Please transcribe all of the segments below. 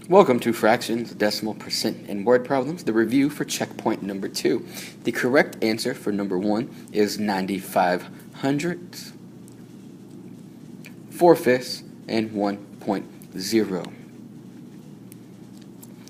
Welcome to Fractions, Decimal, Percent, and Word Problems, the review for checkpoint number 2. The correct answer for number 1 is 95 hundredths, 4/5, and 1.0.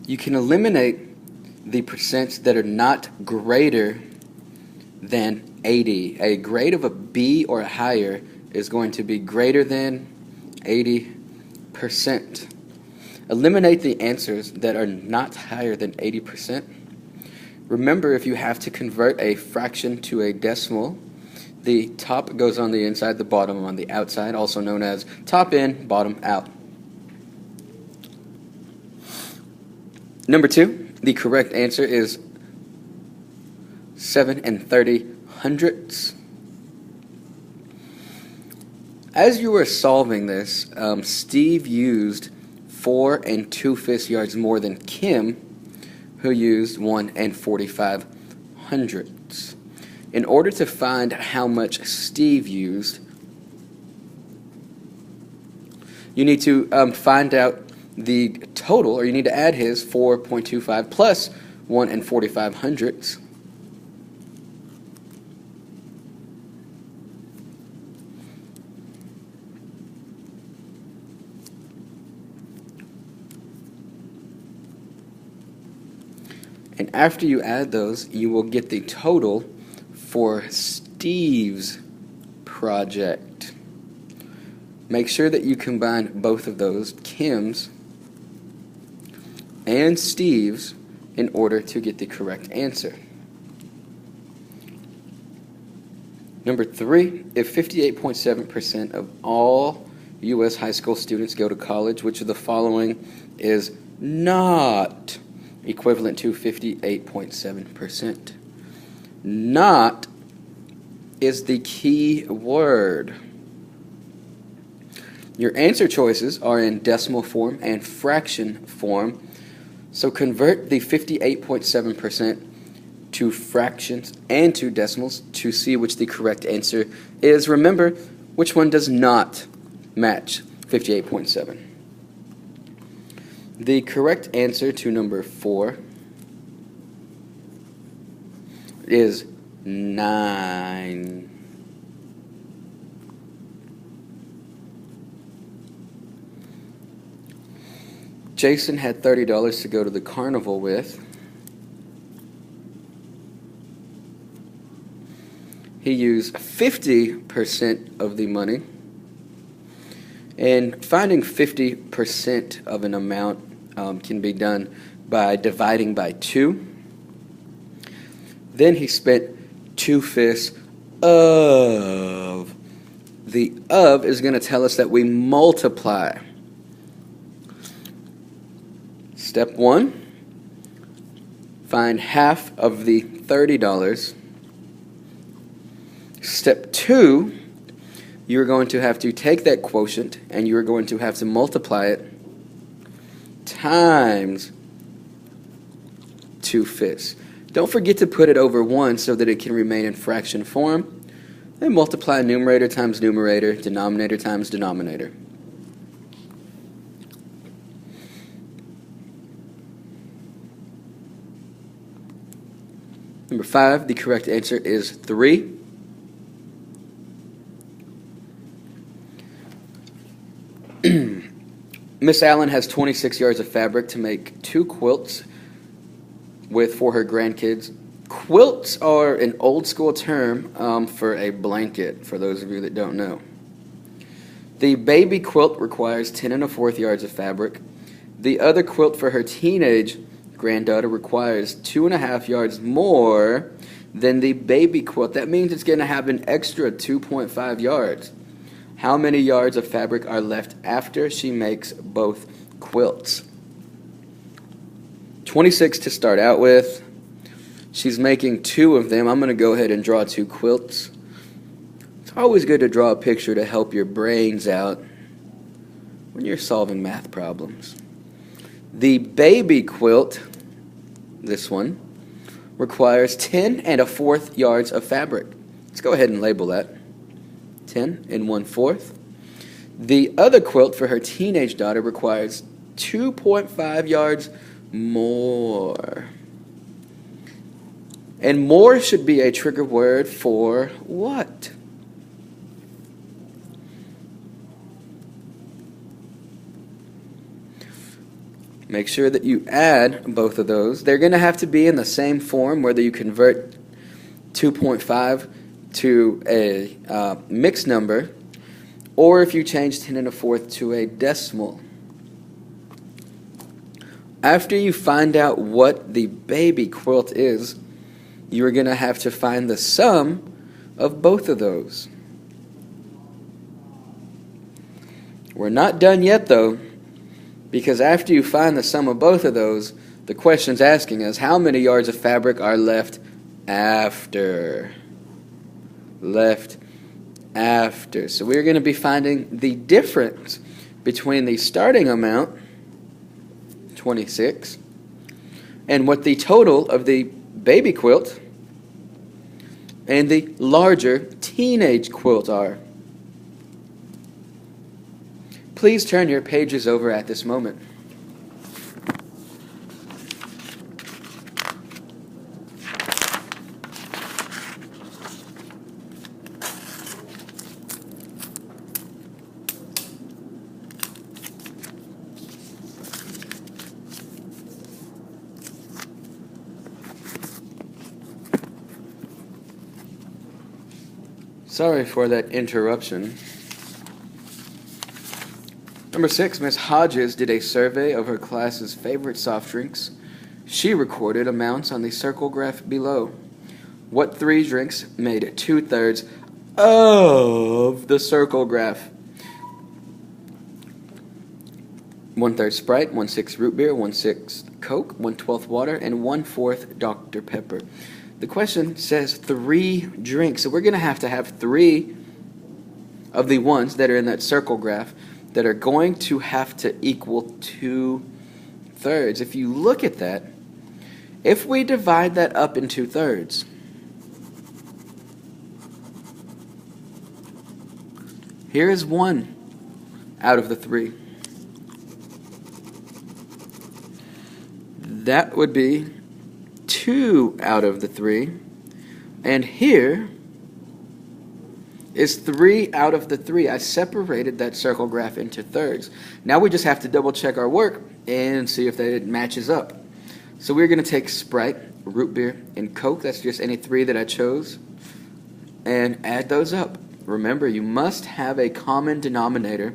You can eliminate the percents that are not greater than 80. A grade of a B or higher is going to be greater than 80%. Eliminate the answers that are not higher than 80%. Remember, if you have to convert a fraction to a decimal, the top goes on the inside, the bottom on the outside, also known as top in, bottom out. Number 2, the correct answer is 7 30 As you were solving this, Steve used 4 2/5 yards more than Kim, who used 1 45 hundredths. In order to find how much Steve used, you need to find out the total, or you need to add his 4.25 plus 1 45 hundredths. And after you add those, you will get the total for Steve's project. Make sure that you combine both of those, Kim's and Steve's, in order to get the correct answer. Number 3, if 58.7% of all U.S. high school students go to college, which of the following is not equivalent to 58.7%? Not is the key word. Your answer choices are in decimal form and fraction form, so convert the 58.7% to fractions and to decimals to see which the correct answer is. Remember, which one does not match 58.7? The correct answer to number 4 is 9. Jason had $30 to go to the carnival with. He used 50% of the money. And finding 50% of an amount can be done by dividing by 2. Then he spent 2/5 of. The of is going to tell us that we multiply. Step 1, find half of the $30. Step 2, you're going to have to take that quotient and you're going to have to multiply it times 2/5. Don't forget to put it over 1 so that it can remain in fraction form. Then multiply numerator times numerator, denominator times denominator. Number 5, the correct answer is 3. Miss Allen has 26 yards of fabric to make 2 quilts for her grandkids. Quilts are an old school term for a blanket, for those of you that don't know. The baby quilt requires 10 1/4 yards of fabric. The other quilt for her teenage granddaughter requires 2.5 yards more than the baby quilt. That means it's going to have an extra 2.5 yards. How many yards of fabric are left after she makes both quilts? 26 to start out with. She's making 2 of them. I'm going to go ahead and draw 2 quilts. It's always good to draw a picture to help your brains out when you're solving math problems. The baby quilt, this one, requires 10 1/4 yards of fabric. Let's go ahead and label that. 10 1/4. The other quilt for her teenage daughter requires 2.5 yards more. And more should be a trigger word for what? Make sure that you add both of those. They're going to have to be in the same form, whether you convert 2.5 to a mixed number, or if you change 10 1/4 to a decimal. After you find out what the baby quilt is, you're going to have to find the sum of both of those. We're not done yet, though, because after you find the sum of both of those, the question's asking us how many yards of fabric are left after. Left after. So we're going to be finding the difference between the starting amount, 26, and what the total of the baby quilt and the larger teenage quilt are. Please turn your pages over at this moment. Sorry for that interruption. Number 6, Ms. Hodges did a survey of her class's favorite soft drinks. She recorded amounts on the circle graph below. What 3 drinks made 2/3 of the circle graph? 1/3 Sprite, 1/6 root beer, 1/6 Coke, 1/12 water, and 1/4 Dr. Pepper. The question says 3 drinks, so we're going to have 3 of the ones that are in that circle graph that are going to have to equal 2/3. If you look at that, if we divide that up in 2/3, here is 1 out of the 3. That would be 2 out of the 3. And here is 3 out of the 3. I separated that circle graph into thirds. Now we just have to double check our work and see if it matches up. So we're going to take Sprite, root beer, and Coke. That's just any 3 that I chose. And add those up. Remember, you must have a common denominator.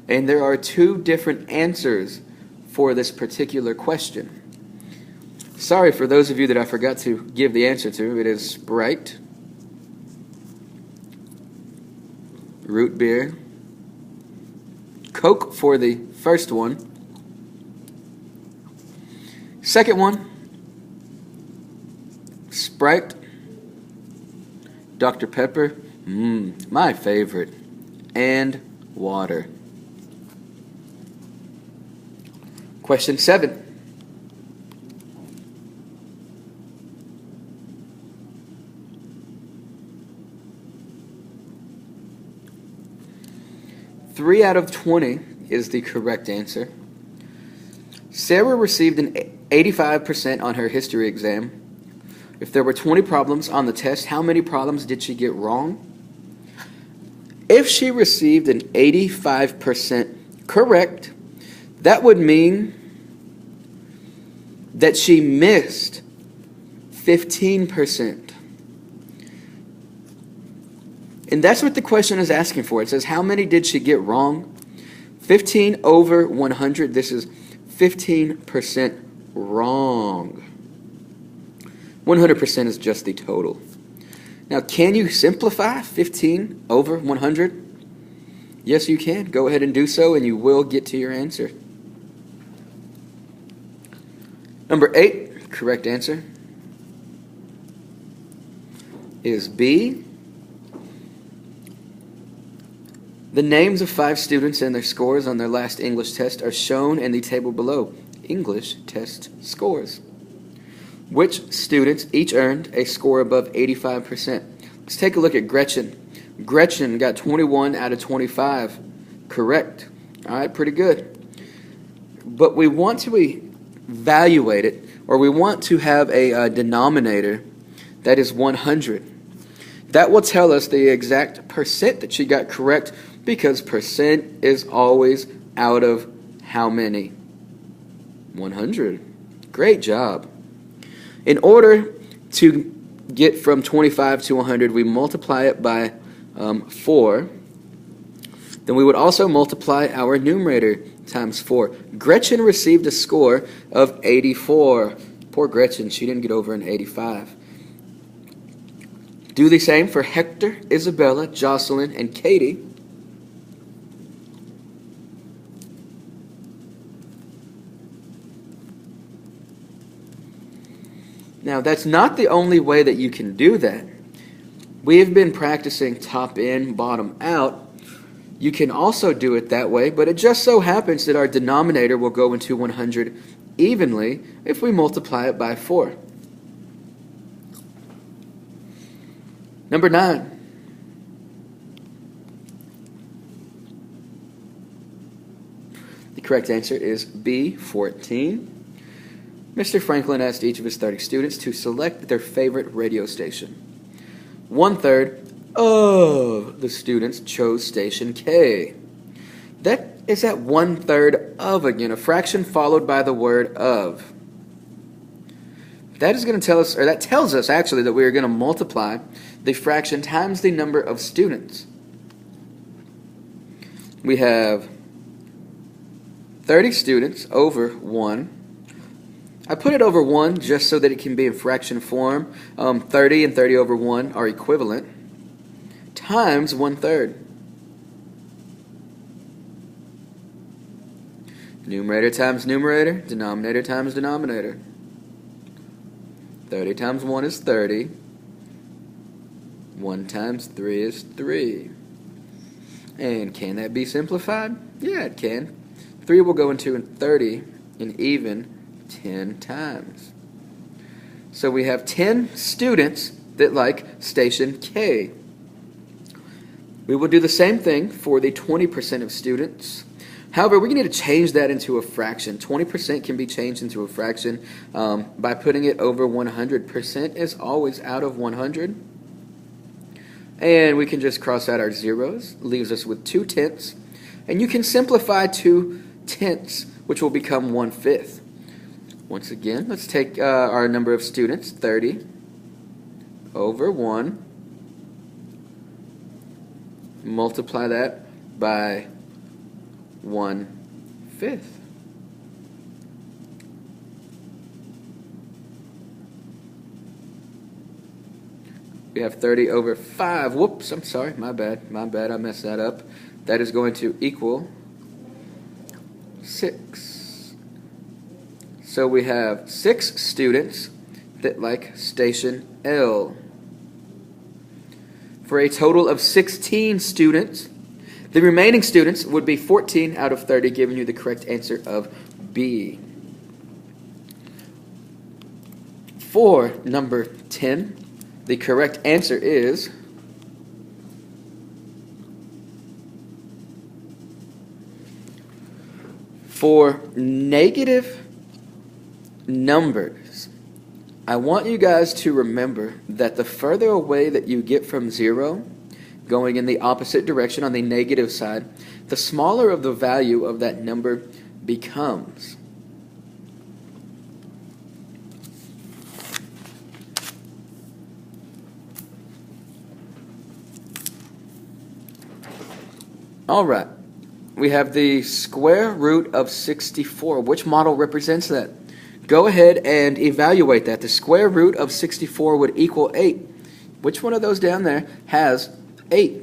And there are 2 different answers for this particular question. Sorry for those of you that I forgot to give the answer to. It is Sprite, root beer, Coke for the first one. Second one, Sprite, Dr. Pepper, my favorite, and water. Question 7. Three out of 20 is the correct answer. Sarah received an 85% on her history exam. If there were 20 problems on the test, how many problems did she get wrong? If she received an 85% correct, that would mean that she missed 15%. And that's what the question is asking for. It says, how many did she get wrong? 15 over 100, this is 15% wrong. 100% is just the total. Now, can you simplify 15 over 100? Yes, you can. Go ahead and do so, and you will get to your answer. Number 8, correct answer, is B. The names of 5 students and their scores on their last English test are shown in the table below. English test scores. Which students each earned a score above 85%? Let's take a look at Gretchen. Gretchen got 21 out of 25. Correct. All right, pretty good. but we want to evaluate it, or we want to have a denominator that is 100. That will tell us the exact percent that she got correct, because percent is always out of how many? 100. Great job. In order to get from 25 to 100, we multiply it by 4. Then we would also multiply our numerator times 4. Gretchen received a score of 84. Poor Gretchen, she didn't get over an 85. Do the same for Hector, Isabella, Jocelyn, and Katie. Now, that's not the only way that you can do that. We have been practicing top in, bottom out. You can also do it that way, but it just so happens that our denominator will go into 100 evenly if we multiply it by 4. Number 9. The correct answer is B, 14. Mr. Franklin asked each of his 30 students to select their favorite radio station. 1/3 of the students chose station K. That is at 1/3 of again, a fraction followed by the word of. That is going to tell us, or that tells us actually, that we are going to multiply the fraction times the number of students. We have 30 students over 1. I put it over 1 just so that it can be in fraction form. 30 and 30 over 1 are equivalent. Times 1/3. Numerator times numerator, denominator times denominator. 30 times 1 is 30. 1 times 3 is 3. And can that be simplified? Yeah, it can. 3 will go into 30 and even 10 times. So we have 10 students that like station K. We will do the same thing for the 20% of students. However, we need to change that into a fraction. 20% can be changed into a fraction by putting it over 100%. Is always out of 100. And we can just cross out our zeros. Leaves us with 2/10. And you can simplify 2/10, which will become 1/5. Once again, let's take our number of students, 30 over 1. Multiply that by 1/5. We have 30 over 5. Whoops, I'm sorry, my bad, I messed that up. That is going to equal 6. So we have 6 students that like station L. For a total of 16 students, the remaining students would be 14 out of 30, giving you the correct answer of B. For number 10, the correct answer is for negative numbers. I want you guys to remember that the further away that you get from 0, going in the opposite direction on the negative side, the smaller of the value of that number becomes. All right. We have the square root of 64. Which model represents that? Go ahead and evaluate that. The square root of 64 would equal 8. Which one of those down there has 8?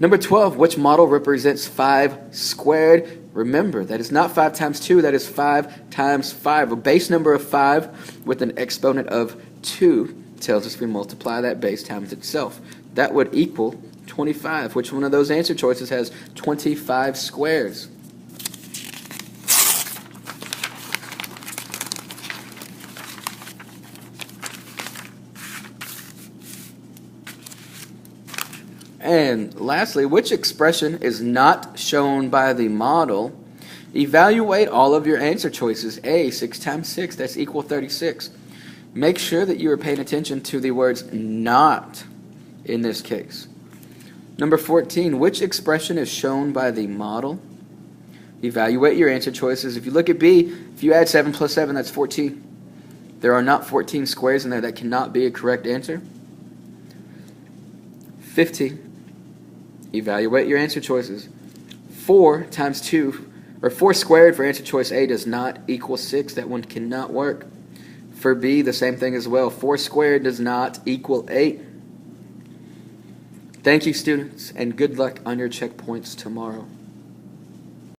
Number 12, which model represents 5 squared? Remember, that is not 5 times 2, that is 5 times 5. A base number of 5 with an exponent of 2 tells us we multiply that base times itself. That would equal 25. Which one of those answer choices has 25 squares? And lastly, which expression is not shown by the model Evaluate all of your answer choices. A, 6 times 6, that's equal 36. Make sure that you are paying attention to the words not in this case. Number 14, which expression is shown by the model? Evaluate your answer choices. If you look at B, if you add 7 plus 7, that's 14. There are not 14 squares in there. That cannot be a correct answer. 15. Evaluate your answer choices. 4 times 2, or 4 squared for answer choice A does not equal 6. That one cannot work. For B, the same thing as well. 4 squared does not equal 8. Thank you, students, and good luck on your checkpoints tomorrow.